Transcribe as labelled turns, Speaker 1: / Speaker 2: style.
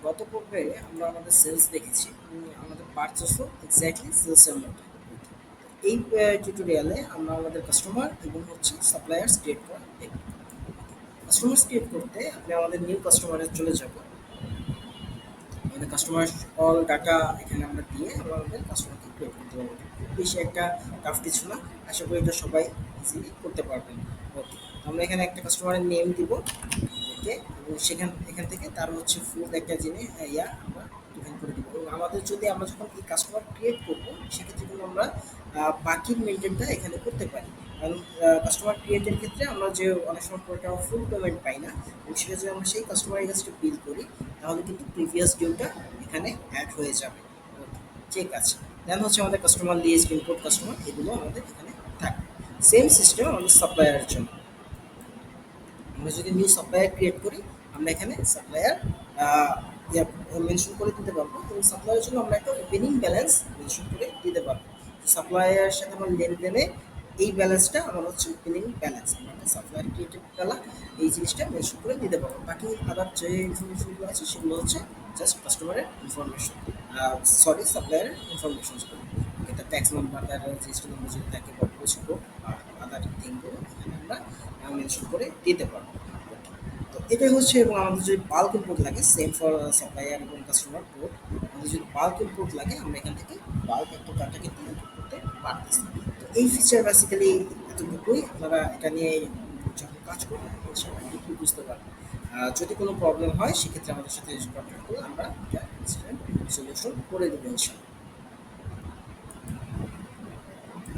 Speaker 1: গত পর্বে আমরা আমাদের সেলস দেখেছি আমাদের পারচেসও এক্স্যাক্টলি সেলসের মতো। এই টিউটোরিয়ালে আমরা আমাদের কাস্টমার এবং হচ্ছে সাপ্লায়ার্স ক্রিয়েট করা দেখব। কাস্টমার্স ক্রিয়েট করতে আপনি আমাদের নিউ কাস্টমারে চলে যাব। আমাদের কাস্টমার অল ডাটা এখানে আমরা দিয়ে আমরা আমাদের কাস্টমারকে ক্রিয়েট করতে পারবো। খুব বেশি একটা টাফ কিছু না, আশা করি এটা সবাই ইজিলি করতে পারবেন। ওকে, আমরা এখানে একটা কাস্টমারের নেম দিব। ওকে, এবং এখান থেকে তার হচ্ছে ফুল একটা জিনিস আমরা ডিফাইন করে দিব। এবং আমরা যখন এই কাস্টমার ক্রিয়েট করব সেক্ষেত্রে কিন্তু আমরা বাকির মেনটেনটা এখানে করতে পারি। কারণ কাস্টমার ক্রিয়েটের ক্ষেত্রে আমরা যে অনেক সময় পুরোটা ফুল পেমেন্ট পাই না, এবং সেটা যদি আমরা সেই কাস্টমারের কাছে বিল করি তাহলে কিন্তু প্রিভিয়াস ডিউটা এখানে অ্যাড হয়ে যাবে। ওকে, ঠিক আছে। দেন হচ্ছে আমাদের কাস্টমার লিস্ট, ইনপুট কাস্টমার, এগুলো আমাদের এখানে থাকবে। সেম সিস্টেম আমাদের সাপ্লায়ারের জন্য। আমরা যদি নিউ সাপ্লায়ার ক্রিয়েট করি আমরা এখানে সাপ্লায়ার মেনশন করে দিতে পারবো, এবং সাপ্লায়ারের জন্য আমরা একটা ওপেনিং ব্যালেন্স মেনশন করে দিতে পারবো। সাপ্লায়ারের সাথে আমার লেনদেনে এই ব্যালেন্সটা আমার হচ্ছে ওপেনিং ব্যালেন্স, আমরা সাপ্লায়ার ক্রিয়েটেড বেলা এই জিনিসটা মেনশন করে দিতে পারবো। বাকি আদার যে ইনফরমেশনগুলো আছে সেগুলো হচ্ছে জাস্ট কাস্টমারের ইনফরমেশন, সরি সাপ্লায়ারের ইনফরমেশন। তার ট্যাক্স নাম্বার, তার রেজিস্ট্রেশন নাম্বার যদি থাকে বা পোস্ট কোড বা আদার থিংগুলো এখানে আমরা মেনশন করে দিতে পারবো। তো এটাই হচ্ছে। এবং আমাদের যদি বাল্ক ইনপুট লাগে, সেম ফর সাপ্লায়ার এবং কাস্টমার বোর্ড, আমাদের যদি বাল্ক ইনপুট লাগে আমরা এখান থেকে বাল্ক একটা ডাটা কিন্তু ইনপুট করতে পারতেছি। তো এই ফিচার বেসিক্যালি এতটুকুই। আপনারা এটা নিয়ে যখন কাজ করবেন ইনশাআল্লাহ একটু বুঝতে পারবেন। যদি কোনো প্রবলেম হয় সেক্ষেত্রে আমাদের সাথে কন্ট্যাক্ট করলে আমরা এটা সলিউশন করে দেবো ইনশাআল্লাহ।